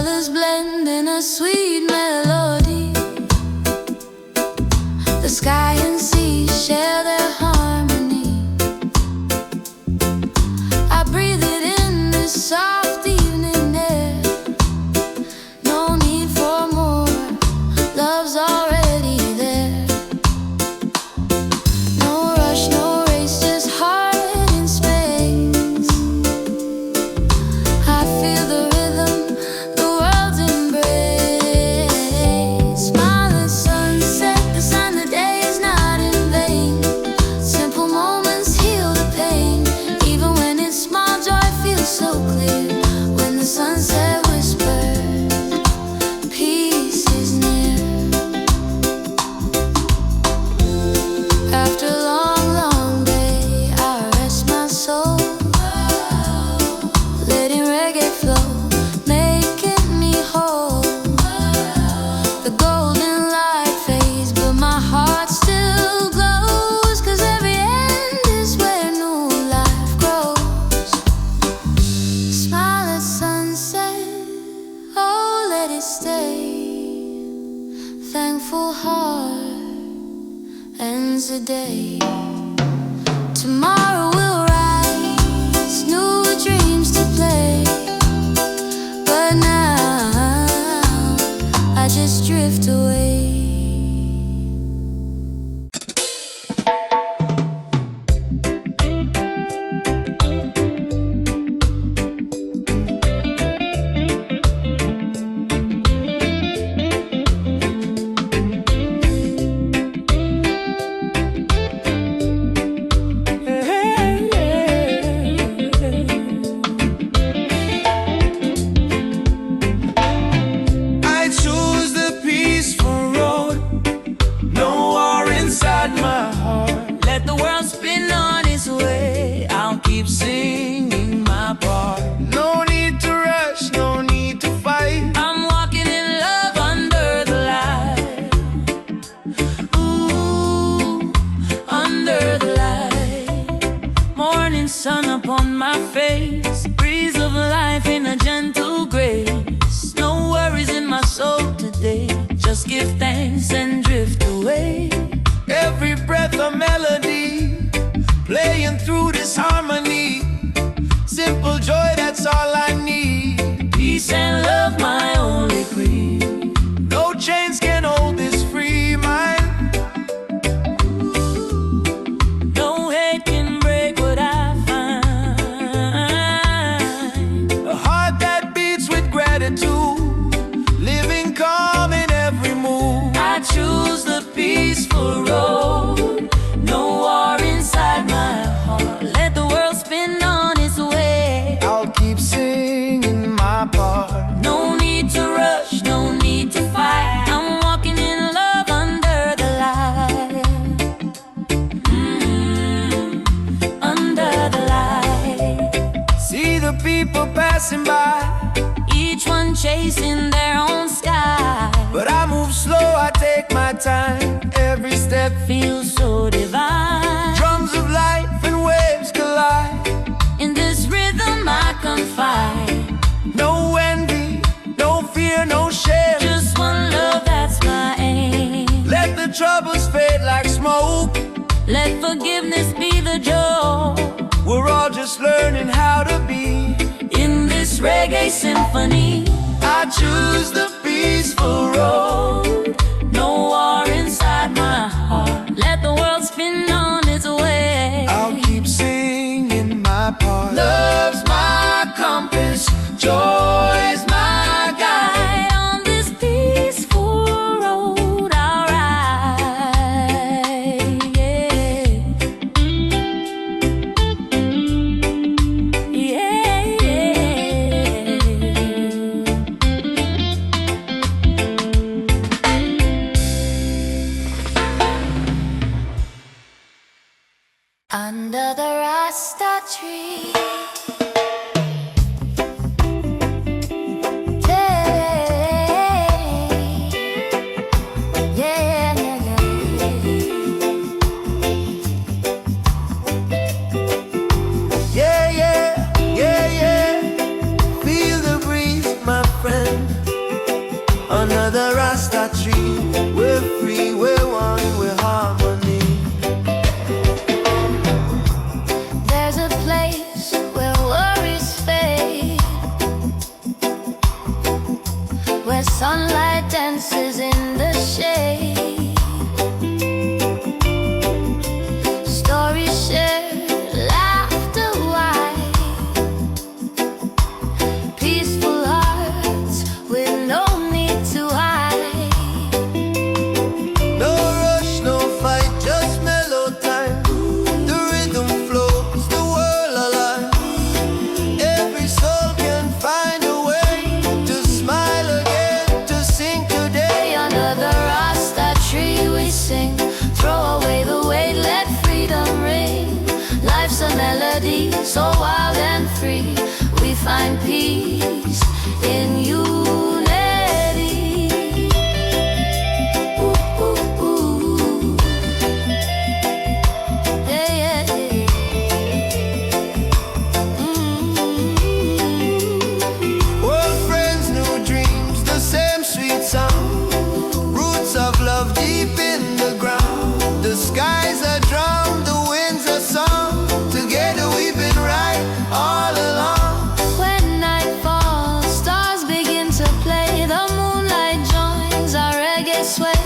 colors blend in a sweet melody. The sky and sea share their harmony. I breathe it in this soft evening air. No need for more, love's already there. No rush, no race, just heart in space. I feel the rhythm, the world's embrace. Smiling sunset, the sign the day is not in vain. Simple moments heal the pain. Even when it's small, joy feels so clear. When the sunset whispers, peace is near. After a long, long day, I rest my soul, letting reggae flow, making me whole. The golden light fades, but my heart still glows. 'Cause every end is where new life grows. Smile at sunset, oh let it stay. Thankful heart ends the day. Tomorrow will rise, new dreams to play. But now I just drift away. I choose the peaceful road. No war inside my heart. Let the world spin on its way. I'll keep singing my part. No need to rush, no need to fight. I'm walking in love under the light. Ooh, under the light. Morning sun upon my face. Breeze of life in a gentle grace. No worries in my soul today. Just give thanks and drift away. Every breath a melody, playing through this harmony. Simple joy, that's all I need. Peace and love, my only creed. No chains can hold this free mind. No hate can break what I find. A heart that beats with gratitude, living calm in every move. I choose the peaceful road. No war inside my heart. Let the world spin on its way. I'll keep singing my part. No need to rush, no need to fight. I'm walking in love under the light. Under the light. See the people passing by, Each one chasing their own sky. but I move slow, I take my time. Every step, Feels so divine. drums of life and waves collide. In this rhythm I confide. No envy, no fear, no shame. Just one love, that's my aim. Let the troubles fade like smoke. Let forgiveness be the joke. We're all just learning how to be. In this reggae symphony, I choose the peaceful road. no war inside my heart. Let the world spin on its way. I'll keep singing my part. Love's my compass, joy's my guide. On this peaceful road I'll ride. Yeah. Under the Rasta tree, under the Rasta tree. We're free, we're one, we're harmony. There's a place where worries fade, where sunlight dances in the shade. Stories shared, laughter wide, peaceful hearts with no need to hide. No rush, no fight, just mellow time. The rhythm flows, the world alive. Every soul can find a way to smile again, to sing today. Under the Rasta tree we sing, throw away the weight, let freedom ring. Life's a melody, so wild and free. We find peace in unity. Ooh, ooh, ooh. Yeah, yeah, yeah. Old friends, new dreams, the same sweet sound. Roots of love deep in the ground. The skies are drum, the winds are song. Together we've been right all along. When night falls, stars begin to play. The moonlight joins our reggae sway.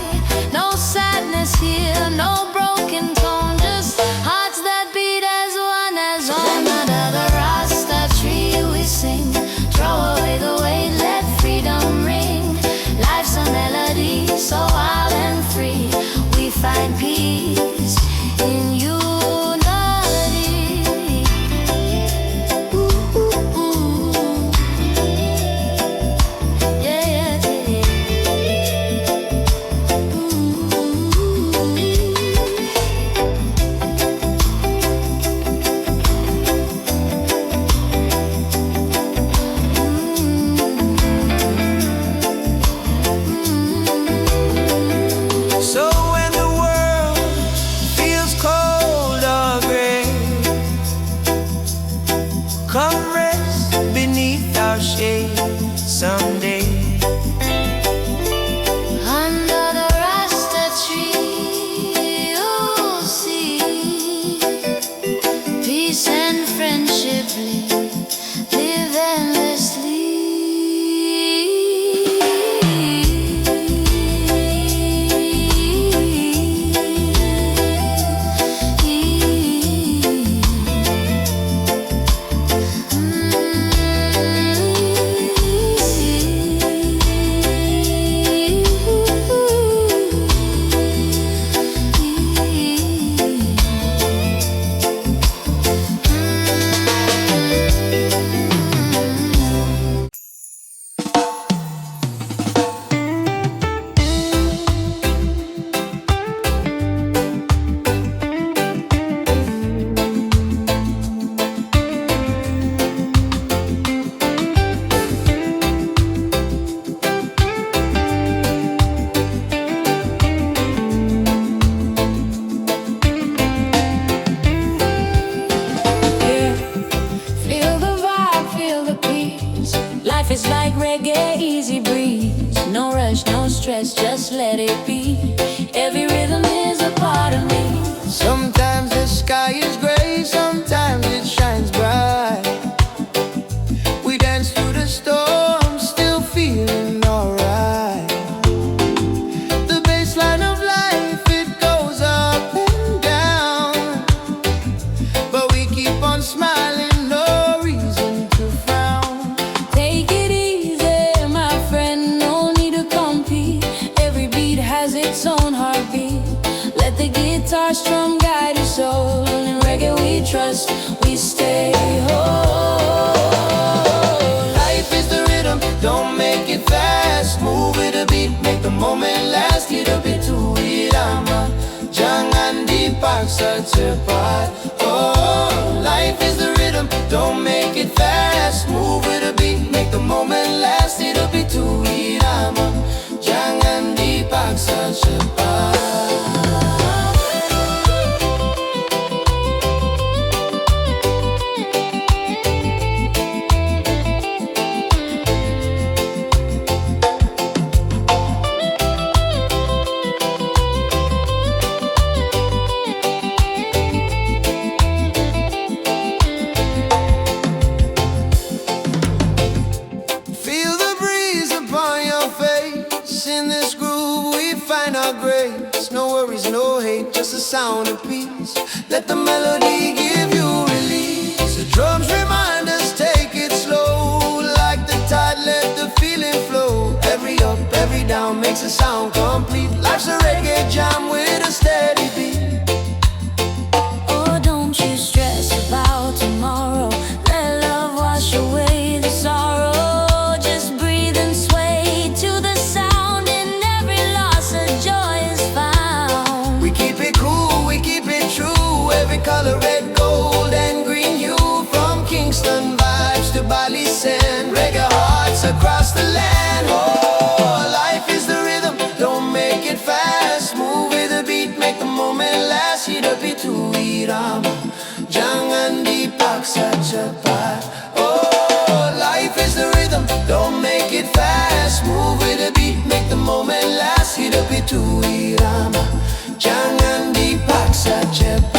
No sadness here, no broken tone, just hearts that beat as one, as one. Under the Rasta tree we sing, throw away the weight, let freedom ring. Life's a melody, so wild and free. We find peace in unity. Ooh, ooh, ooh. Yeah, yeah, yeah. Ooh. So when the world feels cold or gray, come rest beneath our shade someday. Under the Rasta tree, you'll see peace and friendship live endlessly. Yeah. Feel the vibe, feel the peace. Life is like reggae, easy breeze. No rush, no stress, just let it be. Every rhythm is a part of me. Sometimes the sky is gray, sometimes it shines bright. We dance through the storm, still feeling alright. The baseline of life, it goes up and down, but we keep on smiling, no reason to frown. Take it easy, my friend, no need to compete. Every beat has its own heartbeat. Let the guitar strum guide your soul. In reggae we trust, we stay whole. Life is the rhythm, don't make it fast. Move with a beat, make the moment last. Little bit too irama, jangan dipaksa cepat. Oh, life is the rhythm, don't make it fast. Move with a beat, make the moment last. Little bit too irama, jangan dipaksa cepat. our grace. No worries, no hate, just a sound of peace. Let the melody give you release. The drums remind us, take it slow. Like the tide, let the feeling flow. Every up, every down makes the sound complete. Life's a reggae jam with a steady beat. Oh, don't you stress about tomorrow. Let love wash away the sorrow. Just breathe and sway to the sound. In every loss a joy is found. We keep it cool, we keep it true. Every color, red, gold and green hue. From Kingston vibes to Bali sand. Reggae hearts across the land. Oh, life is the rhythm, don't make it fast. Move with the beat, make the moment last. Hidapi tu irama, jangan dipaksa cepat. Oh, life is the rhythm, don't make it fast. Move with the beat, make the moment last. Hidapi tu irama, jangan dipaksa cepat.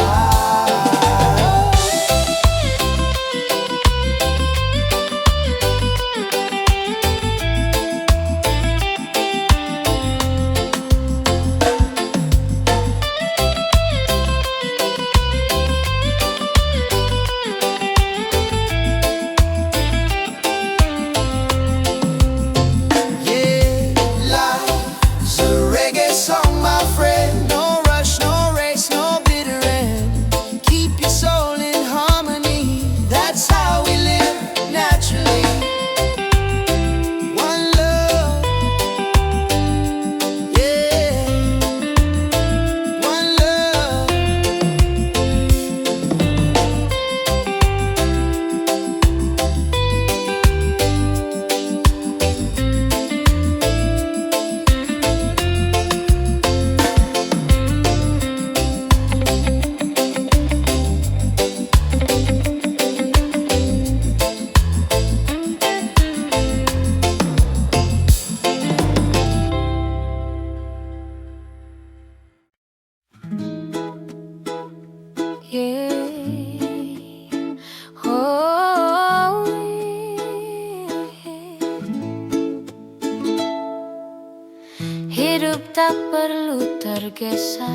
Hidup tak perlu tergesa.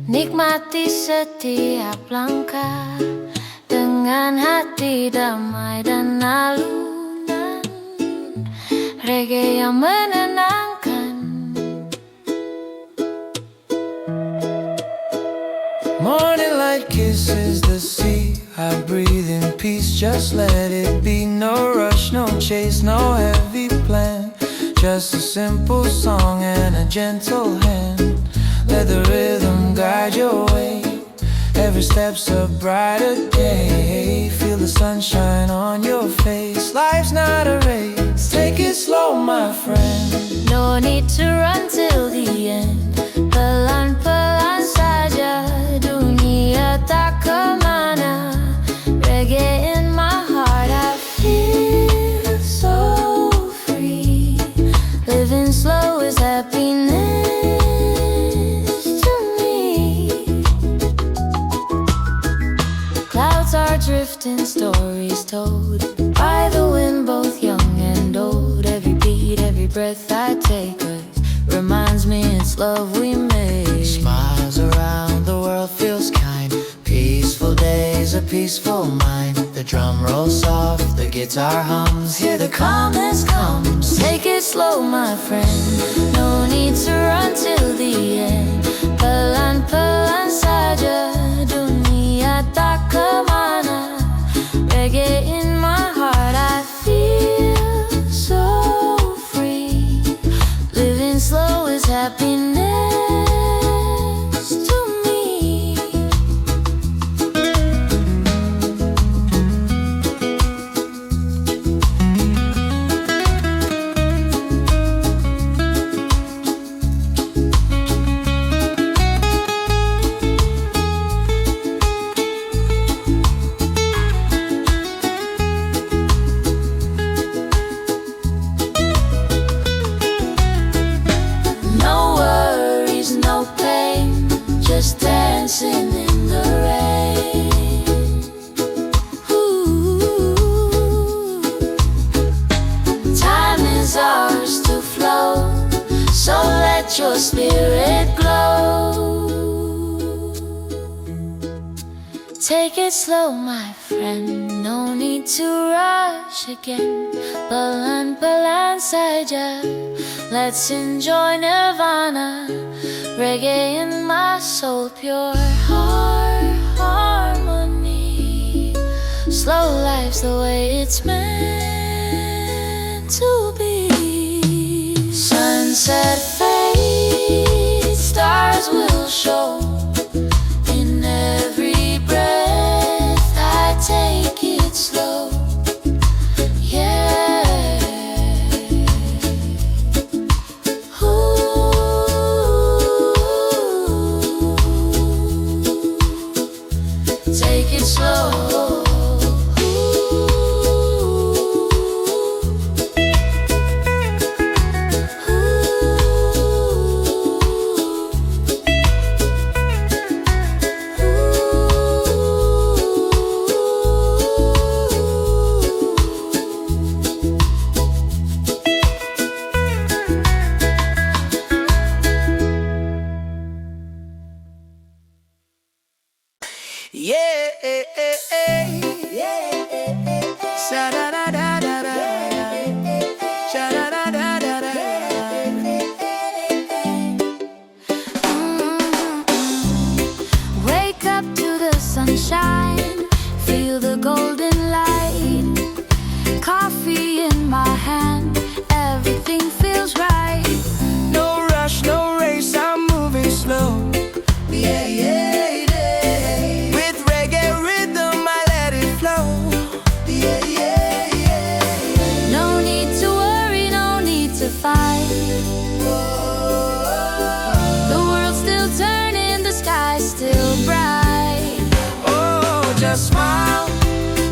Nikmati setiap langkah dengan hati damai dan alunan reggae yang menenangkan. Morning light kisses the sea. I breathe in peace, just let it be. No rush, no chase, no heavy plan. Just a simple song and a gentle hand. Let the rhythm guide your way. Every step's a brighter day. Feel the sunshine on your face. Life's not a race, take it slow, my friend. No need to run till the end. Pelan-pelan saja, dunia tak kemana. Reggae in my heart, I feel so free. Living slow is happiness to me. Clouds are drifting, stories told by the wind, both young and old. Every beat, every breath I take reminds me it's love we made. Smiles around the world, feels kind. Peaceful days, a peaceful mind. The drum rolls soft, the guitar hums. Hear the calmness comes. Take it slow, my friend. No need to run till the end. Pelan-pelan saja, dunia tak kemana. Reggae in my heart, I feel so free. Living slow is happiness to me. let your spirit glow. Take it slow, my friend, no need to rush again. Pelan-pelan saja, let's enjoy nirvana. Reggae in my soul, pure harmony. Slow life's the way it's meant to be. Sunset fades, stars will show. In every breath I take it slow. Yeah. Ooh. Take it slow. Yeah, sha-da-da-da-da-da, sha-da-da-da-da-da. Wake up to the sunshine, feel the golden light. Coffee in my hand, everything feels right. No rush, no race, I'm moving slow. Yeah, yeah. The world's still turning, the sky's still bright. Oh, just smile.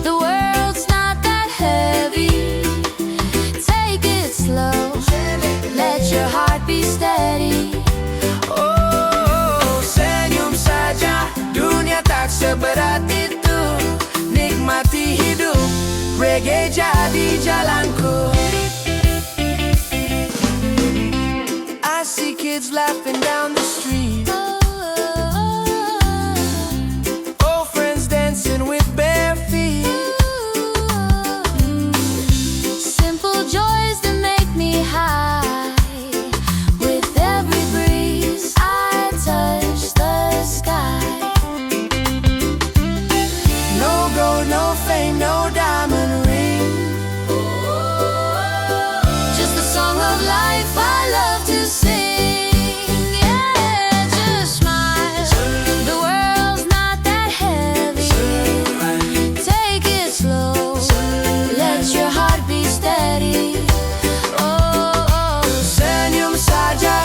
The world's not that heavy. Take it slow, let your heart be steady. Oh, senyum saja, dunia tak seberat itu. Nikmati hidup, reggae jadi jalanku. I see kids laughing down the street. Old friends dancing with bare feet. Simple joys that make me high. With every breeze I touch the sky. No gold, no fame, no diamond ring. Just the song of life I love to sing.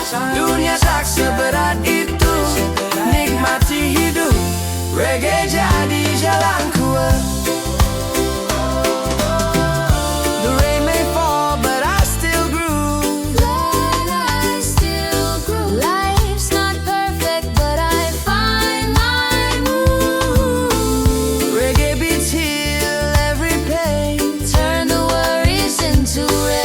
Dunia tak seberat itu. Nikmati hidup, reggae jadi jalanku. The rain may fall, but I still groove. I still groove. Life's not perfect, but I find my groove. Reggae beats heal every pain, turn the worries into rain.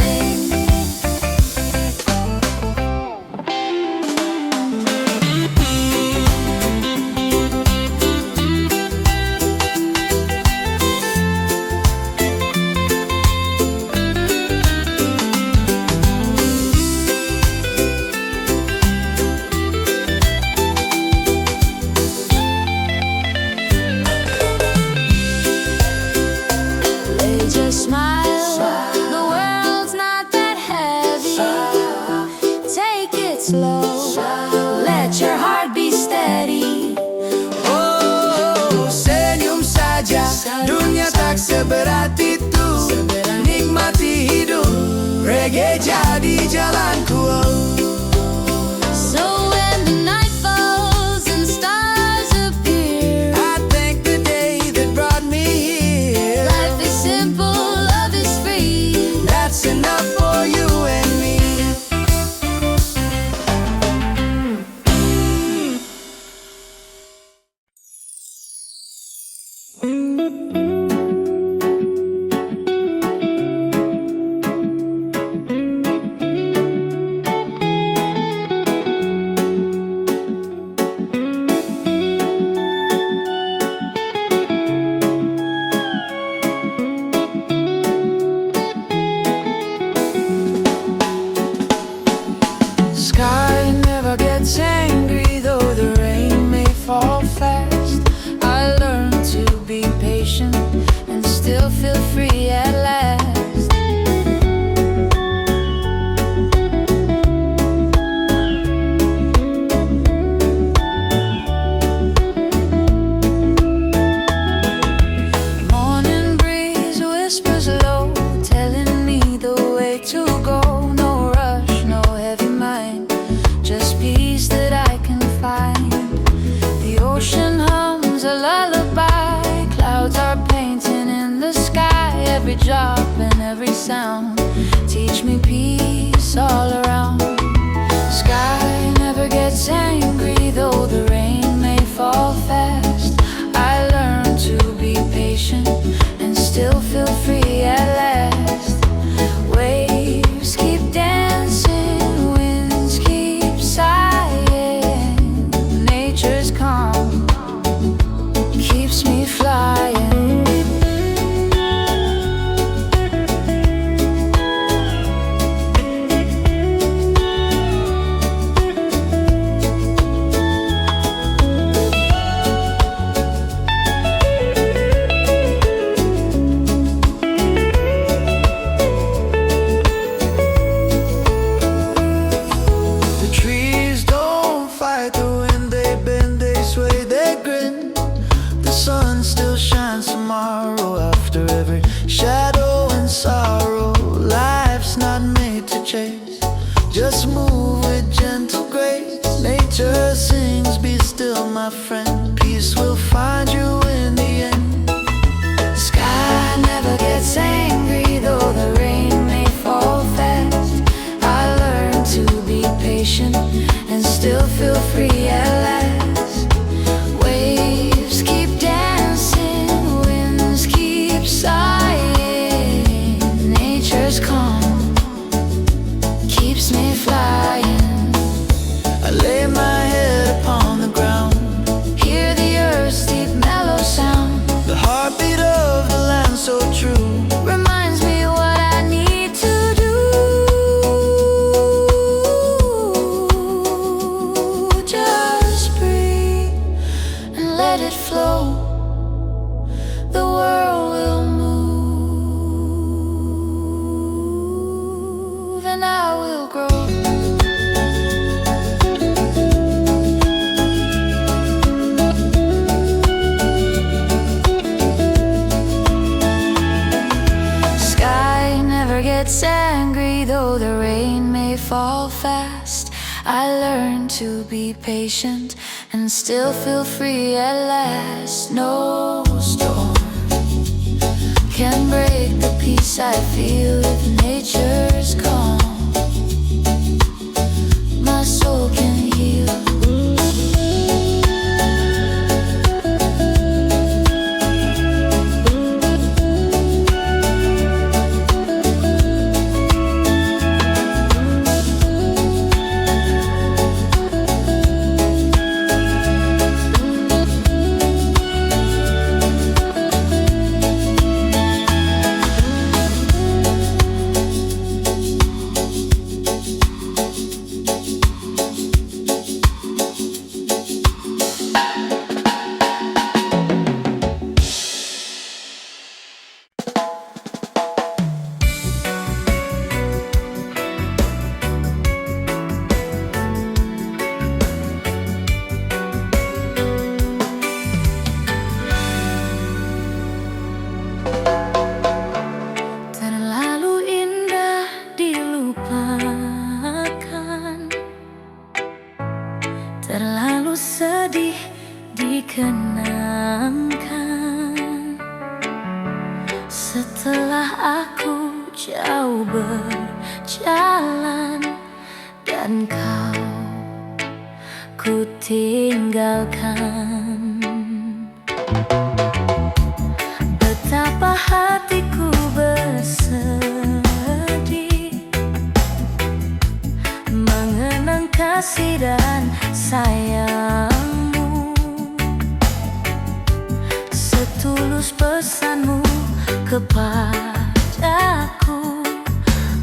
sound. Teach me peace all around. Sky never gets angry, though the rain may fall fast. I learn to be patient and still feel free at last. Waves keep dancing, winds keep sighing. Nature's calm keeps me flying. Tomorrow, after every shadow and sorrow, life's not made to chase. Just move with gentle grace. Nature sings, be still, my friend. Peace will find you in the end. Sky never gets angry, though the rain may fall fast. I learn to be patient and still feel free at last. Waves keep dancing, winds keep sighing. Nature's calm keeps me flying. I lay my head upon the ground, Hear the earth's deep mellow sound. the heartbeat of the land so true. Reminds me what I need to do. Just breathe and let it flow. The world will move and I will grow. Sky never gets angry, though the rain may fall fast. I learn to be patient and still feel free at last. No storm can break the peace I feel if nature's calm. My soul can heal. Terlalu indah dilupakan, terlalu sedih dikenangkan. Setelah aku jauh berjalan dan kau ku tinggalkan, betapa hatiku bersedih mengenang kasih dan sayangmu. Setulus pesanmu kepadaku,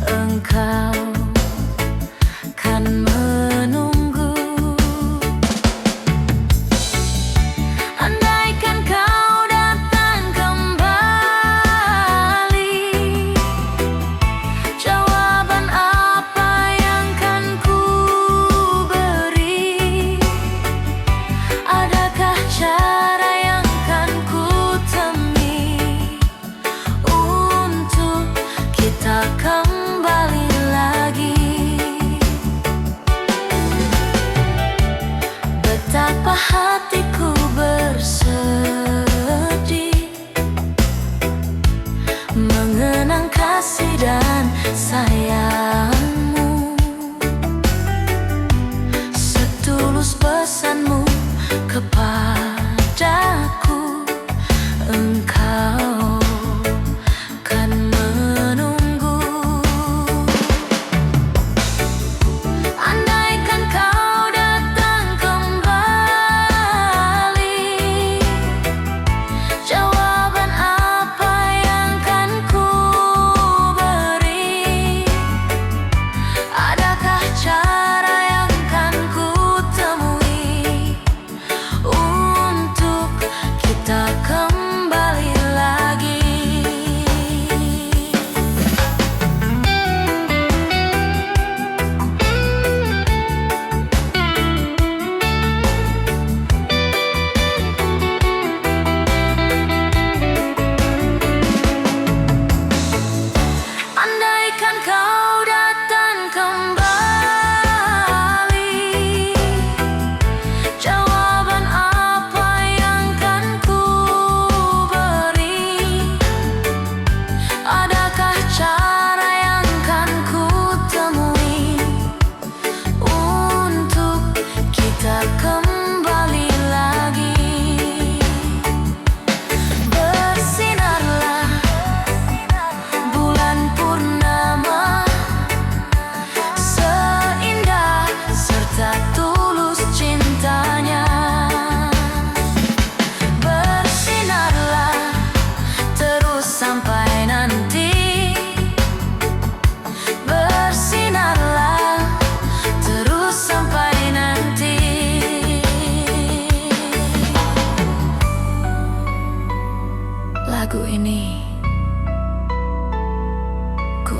engkau kan menunggu. Andaikan kau datang kembali, jawaban apa yang kan ku beri? Adakah cara yang kan ku temui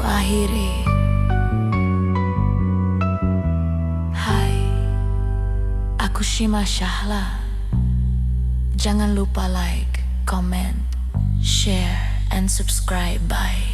akhiri. Hai, aku Shima Shahla. Jangan lupa like, comment, share, and subscribe. Bye.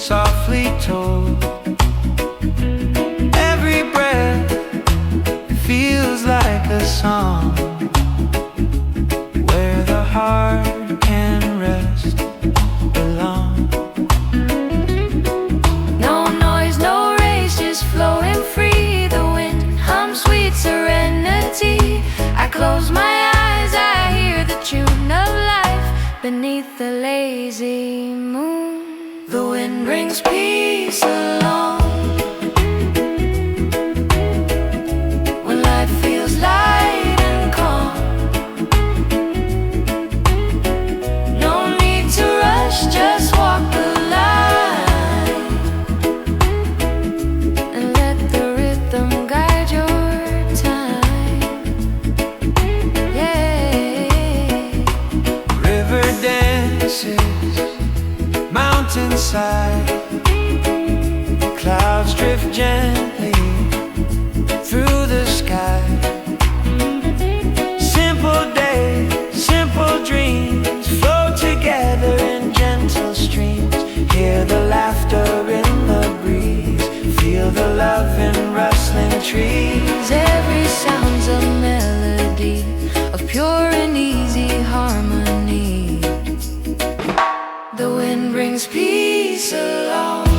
Softly told, every breath feels like a song where the heart can rest, belong. No noise, no race, just flowing free. The wind hums sweet serenity. I close my eyes, I hear the tune of life beneath the lazy moon. The wind brings peace along when life feels light and calm. No need to rush, just walk the line and let the rhythm guide your time. Yeah. River dances, mountainside, clouds drift gently through the sky. Simple days, simple dreams flow together in gentle streams. Hear the laughter in the breeze, feel the love in rustling trees. Every sound's a melody of pure and easy harmony. The wind brings peace along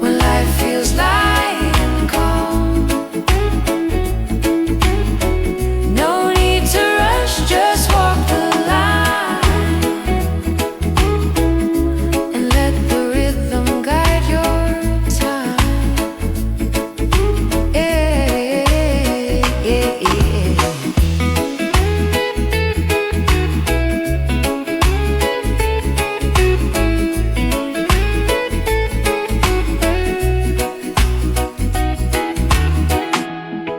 when life feels light and calm. No need to rush, just walk the line and let the rhythm guide your time. Yeah, yeah, yeah.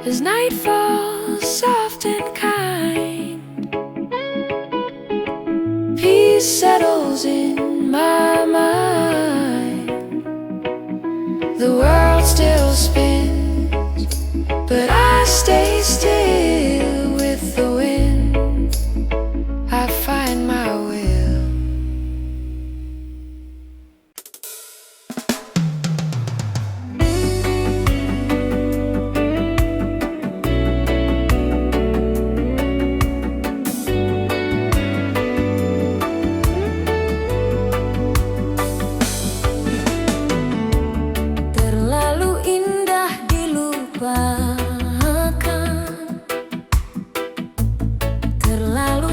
As night falls soft and kind, peace settles in my mind. The world still spins, but I stay still. With the wind, I find my will.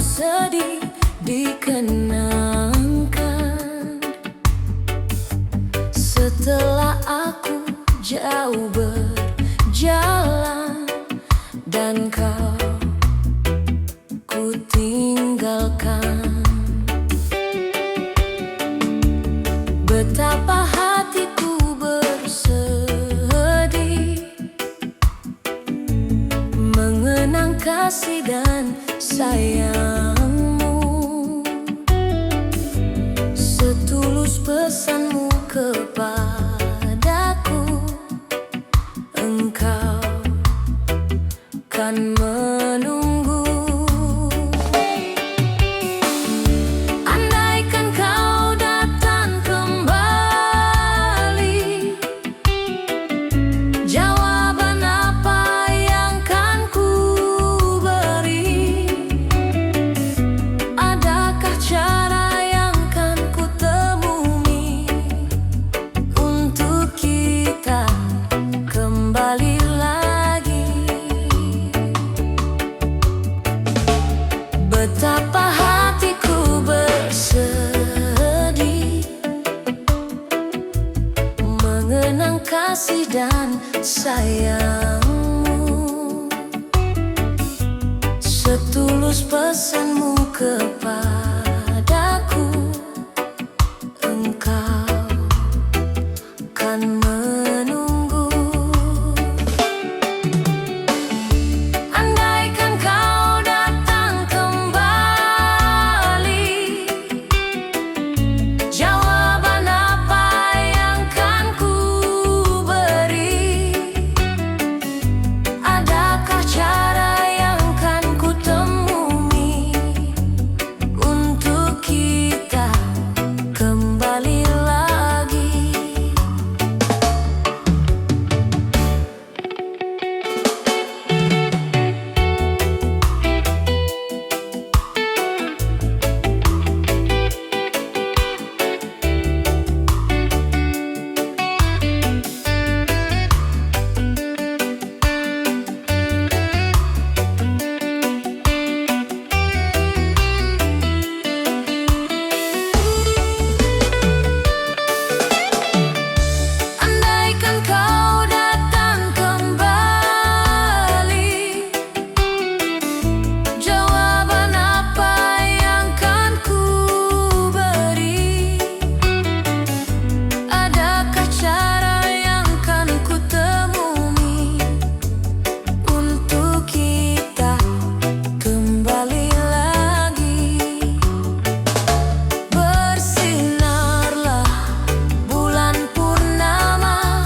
Sedih dikenangkan setelah aku jauh berjalan dan kau ku tinggalkan. Betapa hatiku bersedih mengenang kasih dan sayangmu, setulus pesanmu kepadaku. Engkau kan menunggu. sayangmu, setulus pesanmu kepadaku, engkau kan menunggu. Andaikan kau datang kembali, jawaban apa yang kan ku beri? Adakah cara yang kan ku temui untuk kita kembali lagi? Andaikan kau datang kembali, jawaban apa yang kan ku beri? Adakah cara yang kan ku temui untuk kita kembali lagi? Bersinarlah bulan purnama,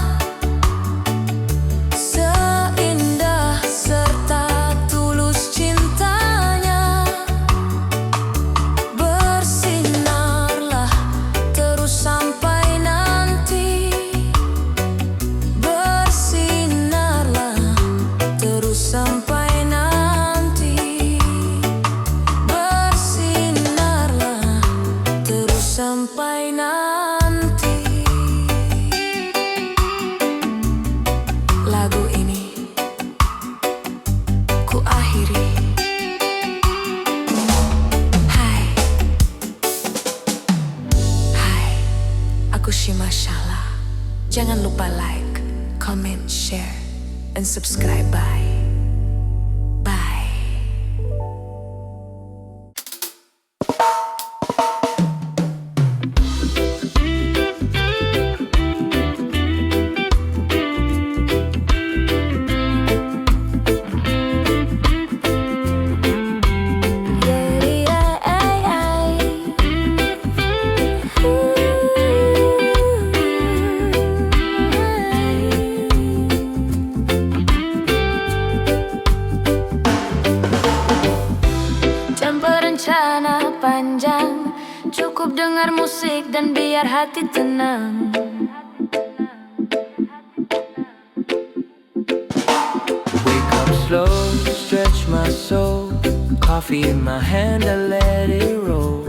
seindah serta tulus cintanya. Bersinarlah terus sampai nanti. Bersinarlah terus sampai nanti. Bersinarlah terus sampai nanti. Lagu ini ku akhiri. Hai, hai, aku Shima Shala. Jangan lupa like, comment, share, and subscribe. Bye. Bye. Tanpa rencana panjang, cukup dengar musik dan biar hati tenang. Wake up slow, stretch my soul. Coffee in my hand, I let it roll.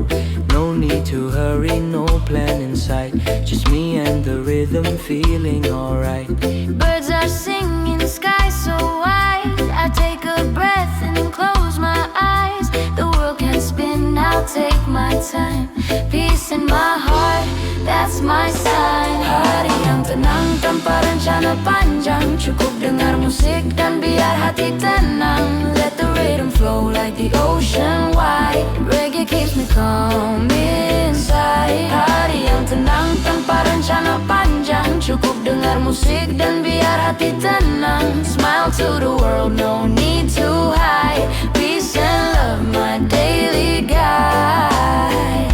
No need to hurry, no plan in sight. Just me and the rhythm, feeling alright. Birds are singing, sky so wide. I take a breath and close my eyes. The world can spin, I'll take my time. Peace in my heart, that's my sign. Hari yang tenang tanpa rencana panjang, cukup dengar musik dan biar hati tenang. Let the rhythm flow like the ocean wide. Reggae keeps me calm inside. Hari yang tenang tanpa rencana panjang, cukup dengar musik dan biar hati tenang. Smile to the world, no need to hide. Peace and love, my daily guide.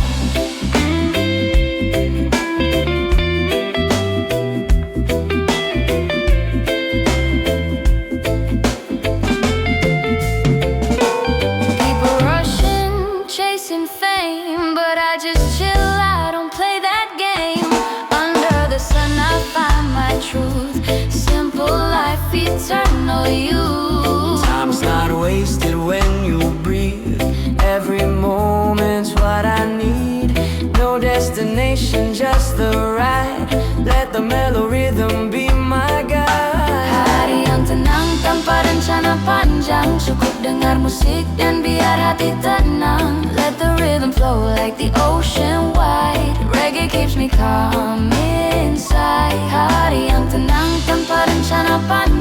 People rushing, chasing fame, but I just chill, I don't play that game. Under the sun I find my truth. Simple life, eternal youth. Time's not wasted when you breathe. Every moment's what I need. No destination, just the ride. Let the mellow rhythm be my guide. Hari yang tenang tanpa rencana panjang, cukup dengar musik dan biar hati tenang. Let the rhythm flow like the ocean wide. Reggae keeps me calm inside. Hari yang tenang tanpa rencana panjang,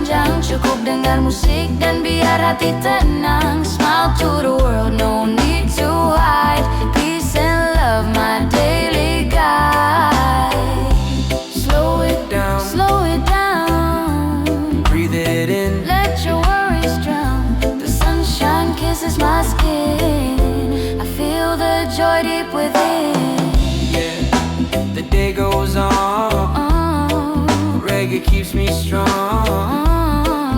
dengar musik dan biar hati tenang. Smile to the world, no need to hide. Peace and love, my daily guide. Slow it down, slow it down. Breathe it in, let your worries drown. The sunshine kisses my skin. I feel the joy deep within. yeah. The day goes on, reggae keeps me strong.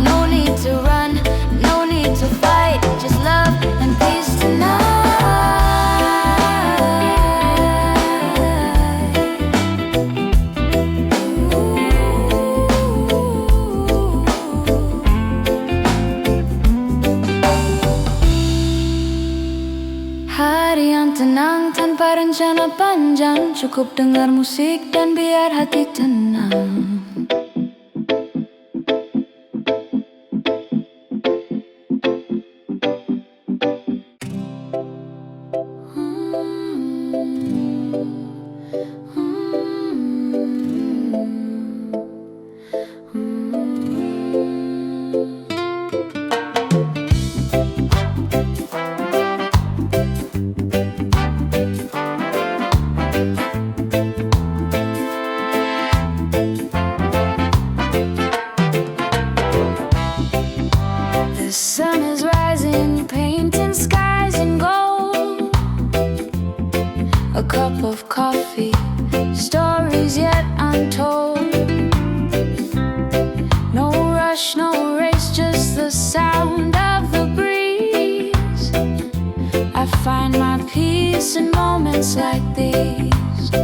No need to run, no need to fight. Just love and peace tonight. Hari yang tenang tanpa rencana panjang. Cukup dengar musik dan biar hati tenang. The sun is rising, painting skies in gold. A cup of coffee, stories yet untold. No rush, no race, just the sound of the breeze. I find my peace in moments like these.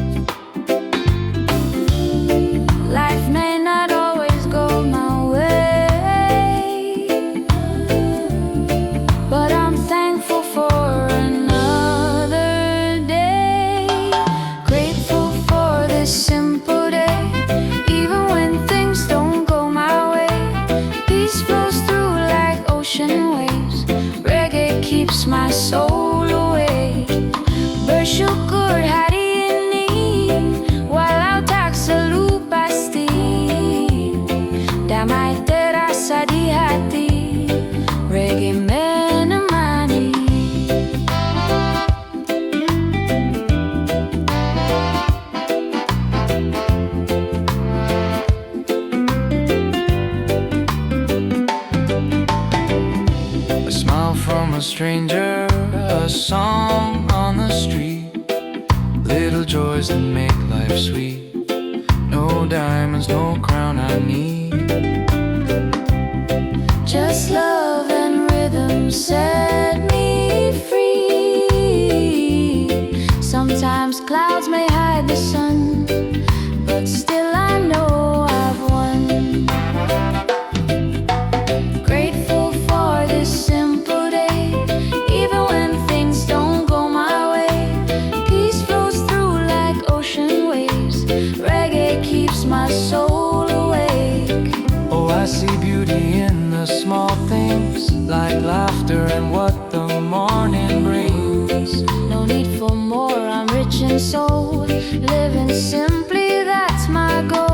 Life may not always go my way, but I'm thankful for another day. Grateful for this simple day, even when things don't go my way. Peace flows through like ocean waves. Reggae keeps my soul awake. Bersyukur hari ini, walau tak selalu pasti. Damai terasa di hati, reggae menemani. A smile from a stranger, a song on the street. Little joys that make life sweet. No diamonds, no crown I need. Just love and rhythm set me free. Sometimes clouds may hide the sun, but still I know I've won. Grateful for this simple day, even when things don't go my way. Peace flows through like ocean waves. Reggae keeps my soul awake. Oh, I see beauty in the small things, like laughter and what the morning brings. No need for more, I'm rich in soul. Living simply, that's my goal.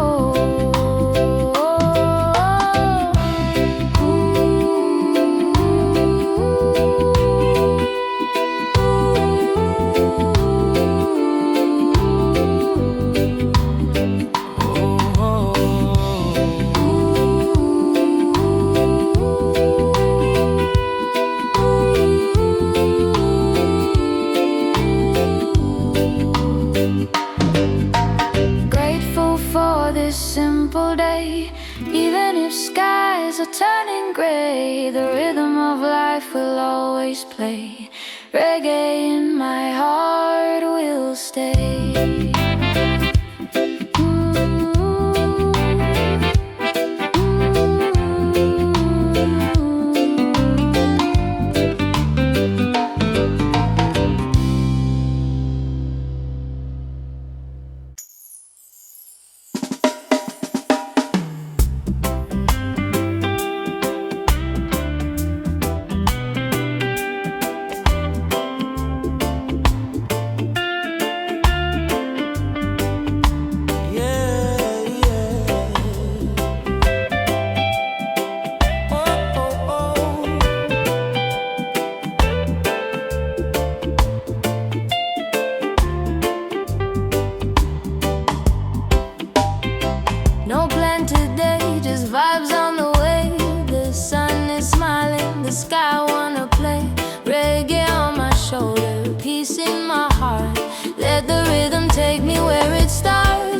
Grateful for this simple day, even if skies are turning gray. The rhythm of life will always play. Reggae in my heart will stay.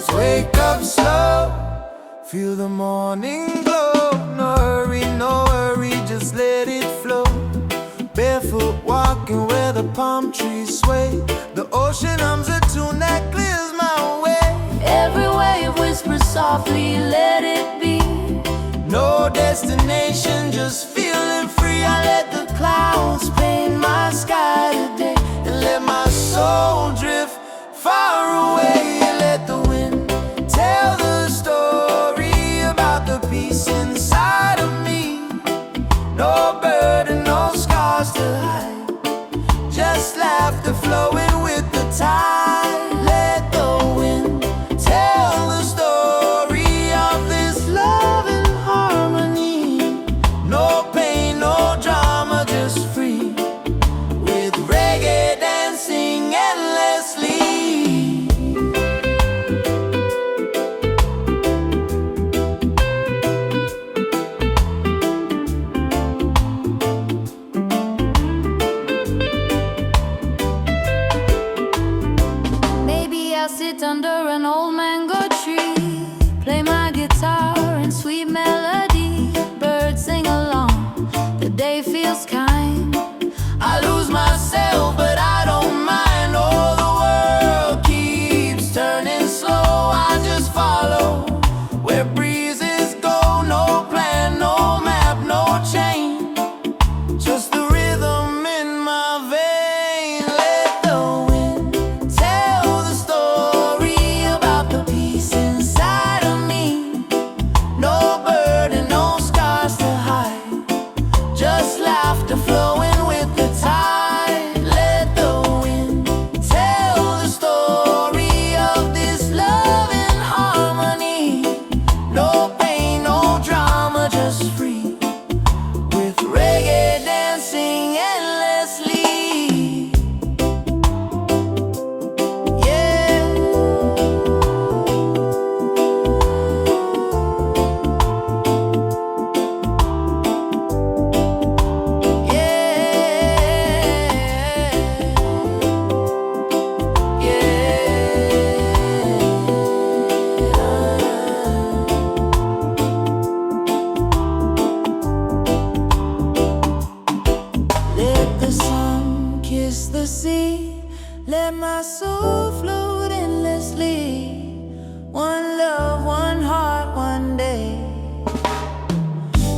Let's wake up slow, feel the morning glow. No hurry, just let it flow. Barefoot walking where the palm trees sway. The ocean hums a tune that clears my way. Every wave whispers softly, let it be. No destination, just feeling free. I let the clouds paint my sky today, and let my soul drift far away. Let the wind tell the story about the peace inside of me. No burden, no scars to hide, just laughter flowing with the tide. Let the wind tell the story of this love and harmony. No pain, no drama, just free, with reggae dancing endlessly. Maybe I'll sit under an old mango tree, play my guitar and sweet melody. Birds sing along, the day feels kind. I lose myself, but I don't mind. Oh, the world keeps turning slow. I just follow where breezes go. No plan, no map, no chain, just the rhythm in my vein. Let the wind tell the story about the peace inside of me. No burden, no scars to hide, just laughter flowing with the tide. Let the wind tell the story of this love and harmony. No pain, no drama, just free, with reggae dancing endlessly. Yeah. Let the sun kiss the sea, let my soul float endlessly. One love, one heart, one day.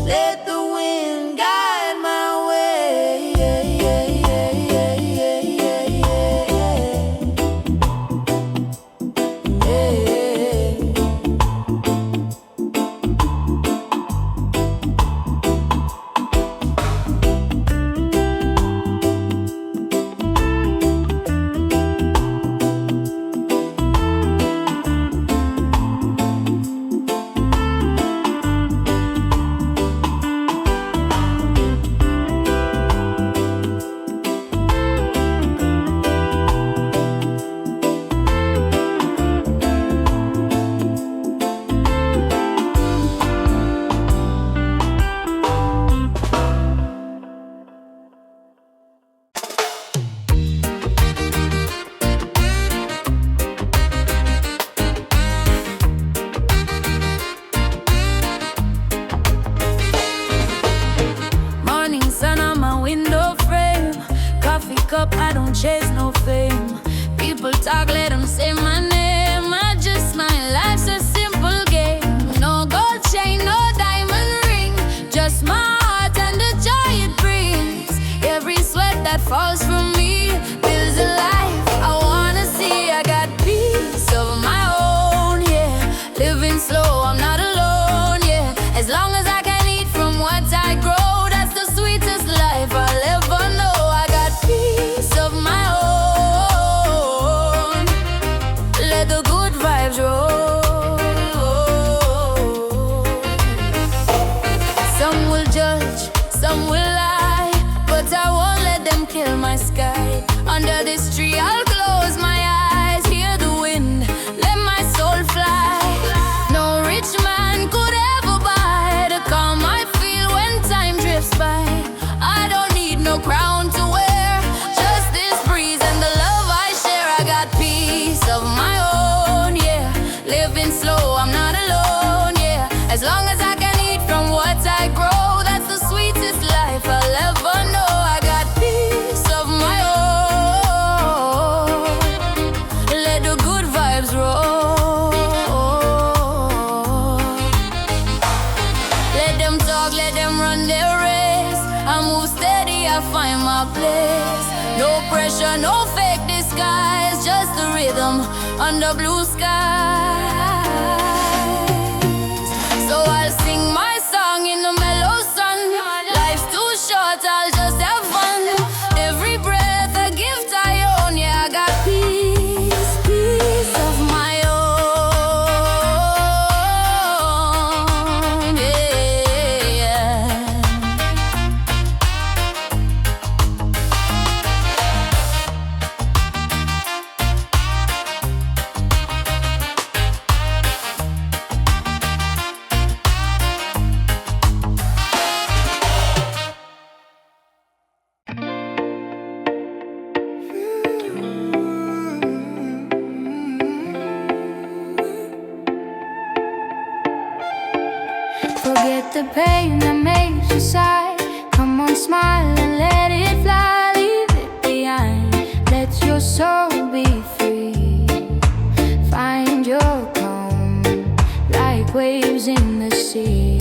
Let the wind guide my way. Yeah, yeah, yeah, yeah, yeah, yeah, yeah, yeah. Morning sun on my window frame, coffee cup, I don't chase no fame. People talk, let them say my name. I just smile, life's a simple game. No gold chain, no diamond ring, just my heart and the joy it brings. Every sweat that falls from me builds a life I wanna see. I got peace of my own, yeah. Living slow, I'm not alone, yeah. As long as I can eat from what I grow, that's the sweetest life I'll ever know. I got peace of my own. Let the good vibes roll. Some will judge, some will lie, but I won't let them kill my sky. Under this tree I'll close my eyes, hear the wind, let my soul fly. No rich man could ever buy the calm I feel when time drifts by. I don't need no crown to wear, just this breeze and the love I share. I got peace of my own, yeah. Live vibes roll. Let them talk, let them run their race. I move steady, I find my place. No pressure, no fake disguise, just the rhythm under blue skies. So I'll sing my song in the mellow sun. Life's too short, I'll just have fun. Every breath a gift I own. Yeah, I got peace, peace of my own. Yeah. Forget the pain that makes you sigh. Come on, smile and let it fly. Leave it behind. Let your soul be free. Find your calm, like waves in the sea.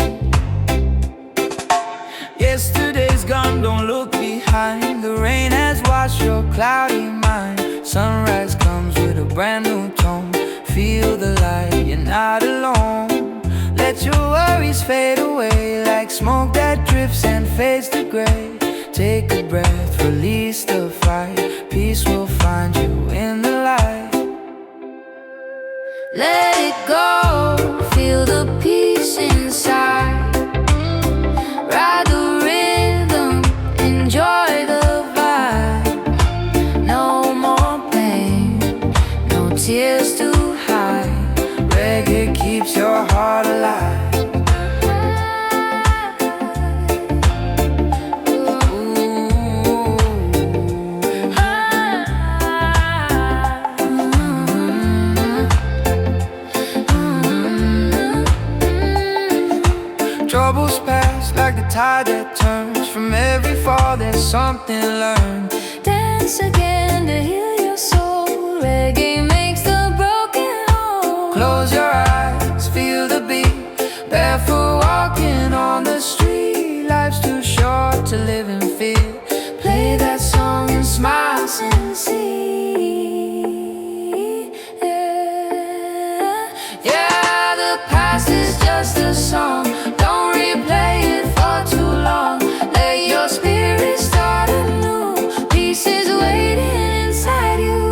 Yesterday's gone, don't look behind. The rain has washed your cloudy mind. Sunrise comes with a brand new tone. Feel the light, you're not alone. Let your worries fade away like smoke that drifts and fades to gray. Take a breath, release the fight. Peace will find you in the light. Let it go, feel the peace inside. Ride the rhythm, enjoy the vibe. No more pain, no tears to hide. Reggae keeps your heart alive. Troubles pass like the tide that turns. From every fall there's something learned. Dance again to heal your soul. Reggae makes the broken whole. Close your eyes, feel the beat. Barefoot walking on the street. Life's too short to live in fear. Play that song and smile sincere. Yeah, the past is just a song. Don't replay it for too long. Let your spirit start anew. Peace is waiting inside you.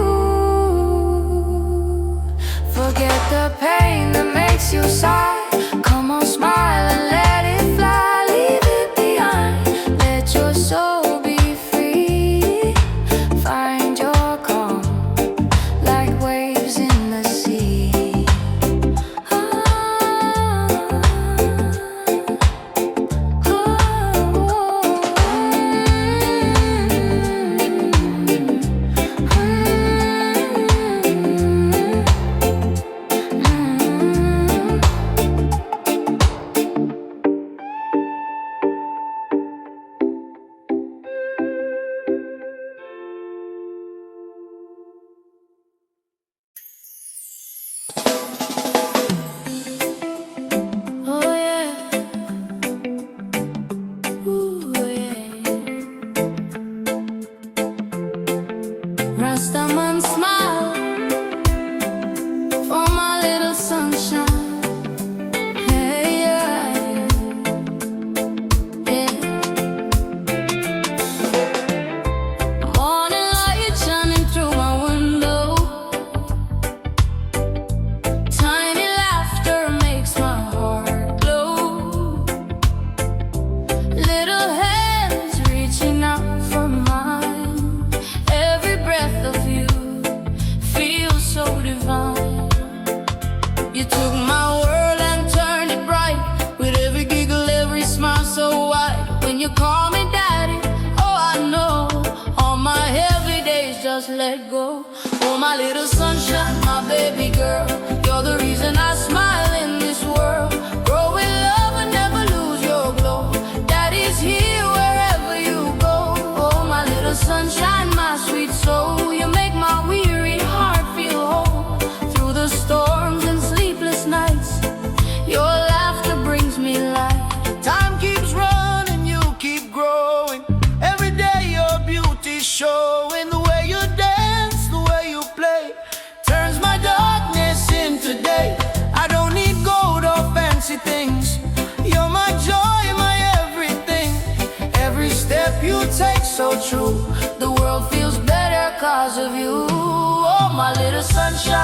Forget the pain that makes you sigh. Come on, smile and let it fly. Leave it behind. Let your soul be free. Find your calm, like waves in the sea. Oh yeah, ooh yeah. Rastaman smile for my little sunshine. Hey yeah, yeah. Morning light shining through my window. Tiny laughter makes my heart glow. Little hands reaching out for mine. Every breath of you feels so divine. You took my world and turned it bright. With every giggle, every smile so wide. When you call me daddy, oh I know. All my heavy days just let go. Oh my little sunshine, my baby girl. You're the reason I smile in this world. Grow in love and never lose your glow. Daddy's here wherever you go. Oh my little sunshine, my sweet soul. You make my weary heart feel whole. Through the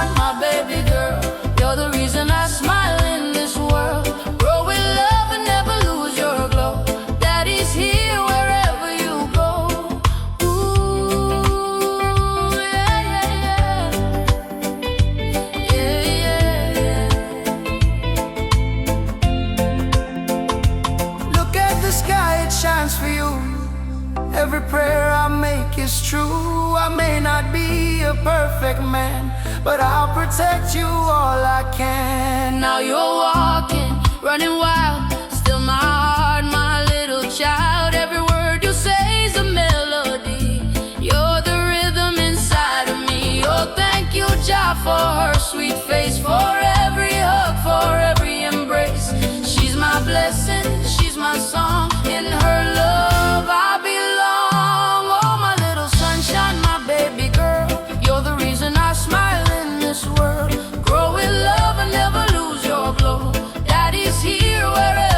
sunshine, my baby girl. You're the reason I smile in this world. Grow with love and never lose your glow. Daddy's here wherever you go. Ooh, yeah, yeah, yeah. Yeah, yeah, yeah. Look at the sky, it shines for you. Every prayer I make is true. I may not be a perfect man, but I'll protect you all I can. Now you're walking, running wild. Still my heart, my little child. Every word you say is a melody. You're the rhythm inside of me. Oh, thank you, Jah, for her sweet face, for every hug, for every embrace. She's my blessing, she's my song. In her love I belong. Oh, my little sunshine, my baby girl. You're the reason I smile in this world. Grow with love and never lose your glow. Daddy's here wherever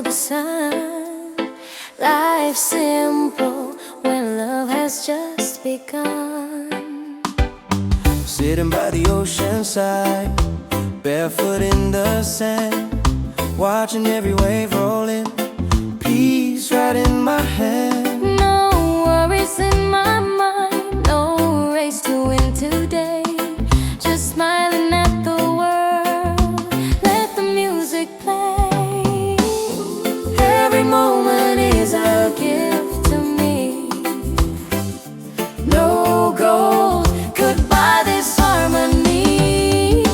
to the sun. Life's simple when love has just begun. Sitting by the ocean side, barefoot in the sand, watching every wave rolling, peace right in my hand. No worries in my mind, no race to win today. Just smiling at the world, let the music play. Every moment is a gift to me. No gold could buy this harmony.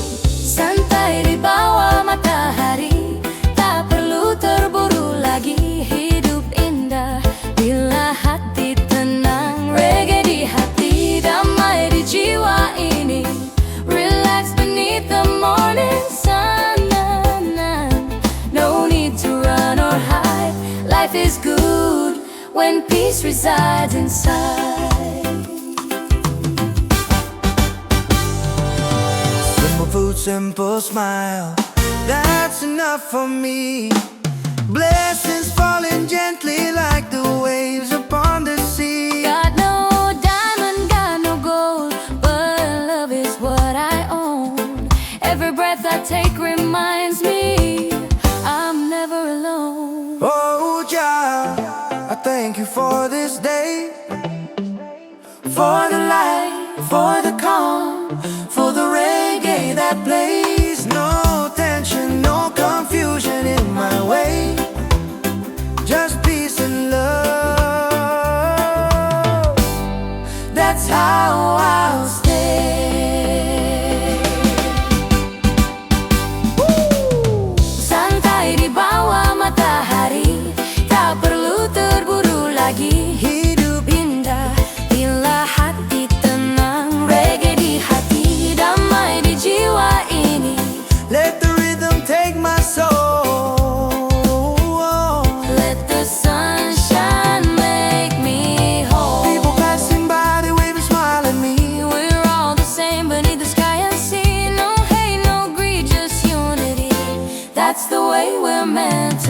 Santai di bawah matahari, tak perlu terburu lagi. Hidup indah bila hati tenang. Reggae di hati, damai di jiwa ini. Relax beneath the morning sun. No need to run or hide. Life is good when peace resides inside. Simple food, simple smile, that's enough for me. Blessings falling gently like the waves upon the sea. Got no diamond, got no gold, but love is what I own. Every breath I take reminds me I'm never alone. Oh, Jah, I thank you for this day, for the light, for the calm, for the reggae that plays. No tension, no confusion in my way, just peace and love. That's how I'll stay. Santai di bawah matahari, tak perlu terburu lagi. Hidup indah bila hati tenang. Reggae di hati, damai di jiwa ini. Let the rhythm take my soul. Let the sunshine make me whole. People passing by, they wave and smile at me. We're all the same beneath the sky and sea. No hate, no greed, just unity. That's the way we're meant